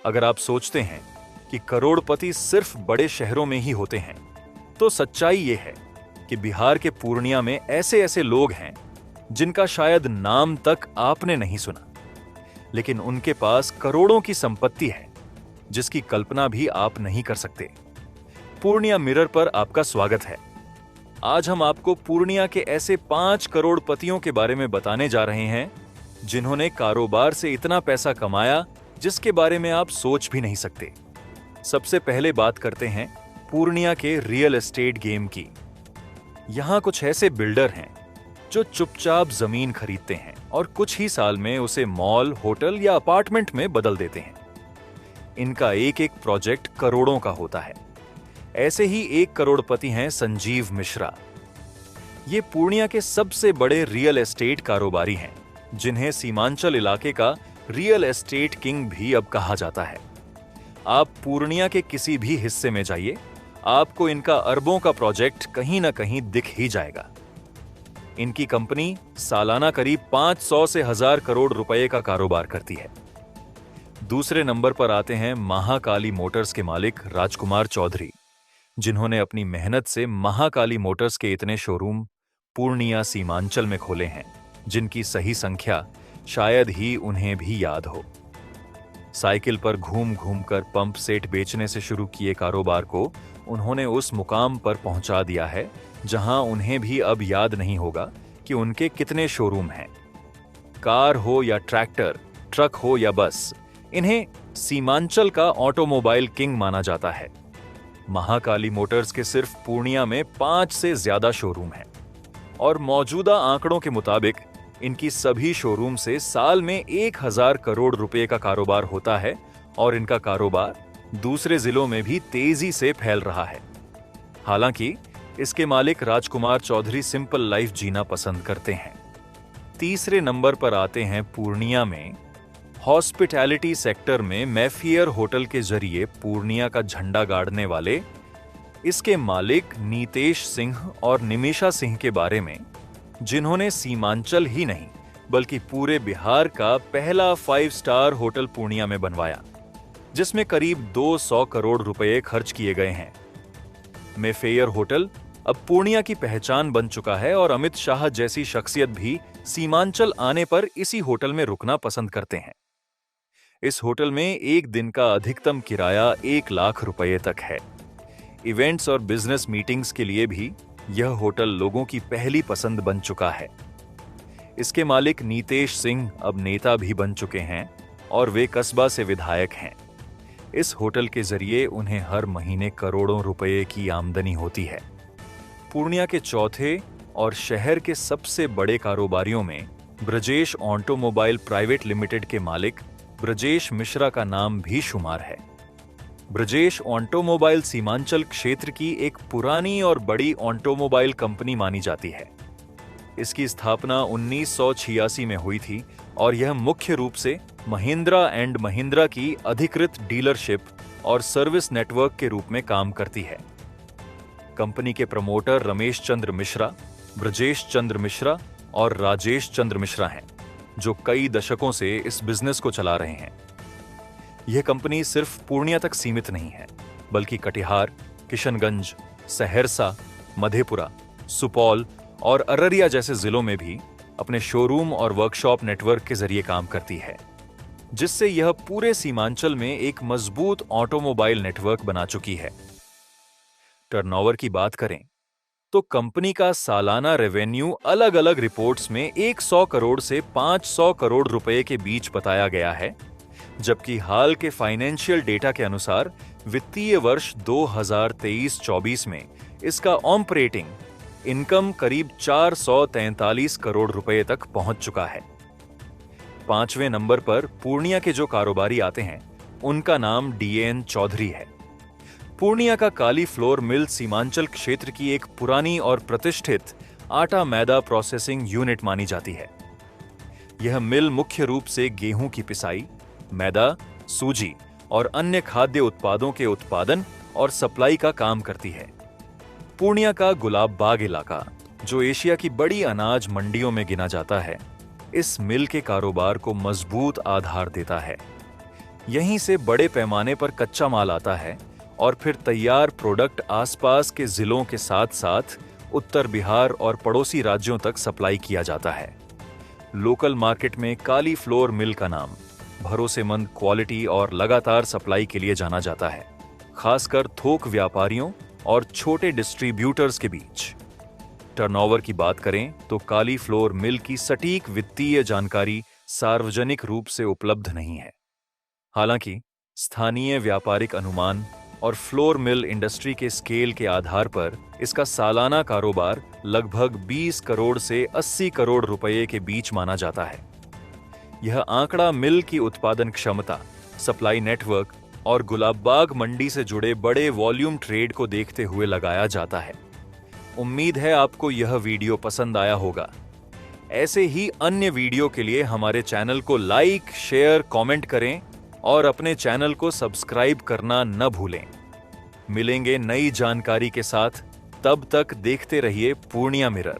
अगर आप सोचते हैं कि करोड़पति सिर्फ बड़े शहरों में ही होते हैं, तो सच्चाई ये है कि बिहार के पूर्णिया में ऐसे ऐसे लोग हैं जिनका शायद नाम तक आपने नहीं सुना, लेकिन उनके पास करोड़ों की संपत्ति है जिसकी कल्पना भी आप नहीं कर सकते। पूर्णिया मिरर पर आपका स्वागत है। आज हम आपको पूर्णिया के ऐसे 5 करोड़पतियों के बारे में बताने जा रहे हैं जिन्होंने कारोबार से इतना पैसा कमाया जिसके बारे में आप सोच भी नहीं सकते। सबसे पहले बात करते हैं पूर्णिया के रियल एस्टेट गेम की। यहां कुछ ऐसे बिल्डर हैं जो चुपचाप जमीन खरीदते हैं और कुछ ही साल में उसे मॉल, होटल या अपार्टमेंट में बदल देते हैं। इनका एक एक प्रोजेक्ट करोड़ों का होता है। ऐसे ही एक करोड़पति हैं संजीव मिश्रा। ये पूर्णिया के सबसे बड़े रियल एस्टेट कारोबारी हैं, जिन्हें सीमांचल इलाके का रियल एस्टेट किंग भी अब कहा जाता है। आप पूर्णिया के किसी भी हिस्से में जाइए, आपको इनका अरबों का प्रोजेक्ट कहीं ना कहीं दिख ही जाएगा। इनकी कंपनी सालाना करीब 500 से 1000 करोड़ रुपए का कारोबार करती है। दूसरे नंबर पर आते हैं महाकाली मोटर्स के मालिक राजकुमार चौधरी, जिन्होंने अपनी मेहनत से महाकाली मोटर्स के इतने शोरूम पूर्णिया सीमांचल में खोले हैं, जिनकी सही संख्या शायद ही उन्हें भी याद हो। साइकिल पर घूम घूम कर पंप सेट बेचने से शुरू किए कारोबार को उन्होंने उस मुकाम पर पहुंचा दिया है जहां उन्हें भी अब याद नहीं होगा कि उनके कितने शोरूम हैं। कार हो या ट्रैक्टर, ट्रक हो या बस, इन्हें सीमांचल का ऑटोमोबाइल किंग माना जाता है। महाकाली मोटर्स के सिर्फ पूर्णिया में 5 से ज्यादा शोरूम हैं और मौजूदा आंकड़ों के मुताबिक इनकी सभी शोरूम से साल में 1000 करोड़ रुपए का कारोबार होता है और इनका कारोबार दूसरे जिलों में भी तेजी से फैल रहा है। हालांकि इसके मालिक राजकुमार चौधरी सिंपल लाइफ जीना पसंद करते हैं। तीसरे नंबर पर आते हैं पूर्णिया में हॉस्पिटैलिटी सेक्टर में मैफियर होटल के जरिए पूर्णिया का झंडा गाड़ने वाले इसके मालिक नीतेश सिंह और निमिषा सिंह के बारे में, जिन्होंने सीमांचल ही नहीं बल्कि पूरे बिहार का पहला 5 स्टार होटल पूर्णिया में बनवाया, जिसमें करीब 200 करोड़ रुपए खर्च किए गए हैं। मैफेयर होटल अब पूर्णिया की पहचान बन चुका है और अमित शाह जैसी शख्सियत भी सीमांचल आने पर इसी होटल में रुकना पसंद करते हैं। इस होटल में एक दिन का अधिकतम किराया 1 लाख रुपए तक है। इवेंट्स और बिजनेस मीटिंग्स के लिए भी यह होटल लोगों की पहली पसंद बन चुका है। इसके मालिक नीतेश सिंह अब नेता भी बन चुके हैं और वे कस्बा से विधायक हैं। इस होटल के जरिए उन्हें हर महीने करोड़ों रुपए की आमदनी होती है। पूर्णिया के चौथे और शहर के सबसे बड़े कारोबारियों में ब्रजेश ऑटोमोबाइल प्राइवेट लिमिटेड के मालिक ब्रजेश मिश्रा का नाम भी शुमार है। ब्रजेश ऑटोमोबाइल सीमांचल क्षेत्र की एक पुरानी और बड़ी ऑटोमोबाइल कंपनी मानी जाती है। इसकी स्थापना 1986 में हुई थी और यह मुख्य रूप से महिंद्रा एंड महिंद्रा की अधिकृत डीलरशिप और सर्विस नेटवर्क के रूप में काम करती है। कंपनी के प्रमोटर रमेश चंद्र मिश्रा, ब्रजेश चंद्र मिश्रा और राजेश चंद्र मिश्रा हैं, जो कई दशकों से इस बिजनेस को चला रहे हैं। यह कंपनी सिर्फ पूर्णिया तक सीमित नहीं है, बल्कि कटिहार, किशनगंज, सहरसा, मधेपुरा, सुपौल और अररिया जैसे जिलों में भी अपने शोरूम और वर्कशॉप नेटवर्क के जरिए काम करती है, जिससे यह पूरे सीमांचल में एक मजबूत ऑटोमोबाइल नेटवर्क बना चुकी है। टर्नओवर की बात करें तो कंपनी का सालाना रेवेन्यू अलग अलग रिपोर्ट्स में 100 करोड़ से 500 करोड़ रुपए के बीच बताया गया है, जबकि हाल के फाइनेंशियल डेटा के अनुसार वित्तीय वर्ष 2023-24 में इसका ऑपरेटिंग इनकम करीब 443 करोड़ रुपए तक पहुंच चुका है। 5वें नंबर पर पूर्णिया के जो कारोबारी आते हैं, उनका नाम डीएन चौधरी है। पूर्णिया का काली फ्लोर मिल सीमांचल क्षेत्र की एक पुरानी और प्रतिष्ठित आटा मैदा प्रोसेसिंग यूनिट मानी जाती है। यह मिल मुख्य रूप से गेहूं की पिसाई, मैदा, सूजी और अन्य खाद्य उत्पादों के उत्पादन और सप्लाई का काम करती है। पूर्णिया का गुलाब बाग इलाका, जो एशिया की बड़ी अनाज मंडियों में गिना जाता है, इस मिल के कारोबार को मजबूत आधार देता है। यहीं से बड़े पैमाने पर कच्चा माल आता है और फिर तैयार प्रोडक्ट आसपास के जिलों के साथ साथ उत्तर बिहार और पड़ोसी राज्यों तक सप्लाई किया जाता है। लोकल मार्केट में काली फ्लोर मिल का नाम भरोसेमंद क्वालिटी और लगातार सप्लाई के लिए जाना जाता है, खासकर थोक व्यापारियों और छोटे डिस्ट्रीब्यूटर्स के बीच। टर्नओवर की बात करें तो काली फ्लोर मिल की सटीक वित्तीय जानकारी सार्वजनिक रूप से उपलब्ध नहीं है। हालांकि स्थानीय व्यापारिक अनुमान और फ्लोर मिल इंडस्ट्री के स्केल के आधार पर इसका सालाना कारोबार लगभग 20 करोड़ से 80 करोड़ रुपए के बीच माना जाता है। यह आंकड़ा मिल की उत्पादन क्षमता, सप्लाई नेटवर्क और गुलाबबाग मंडी से जुड़े बड़े वॉल्यूम ट्रेड को देखते हुए लगाया जाता है। उम्मीद है आपको यह वीडियो पसंद आया होगा। ऐसे ही अन्य वीडियो के लिए हमारे चैनल को लाइक, शेयर, कमेंट करें और अपने चैनल को सब्सक्राइब करना न भूलें। मिलेंगे नई जानकारी के साथ, तब तक देखते रहिए पूर्णिया मिरर।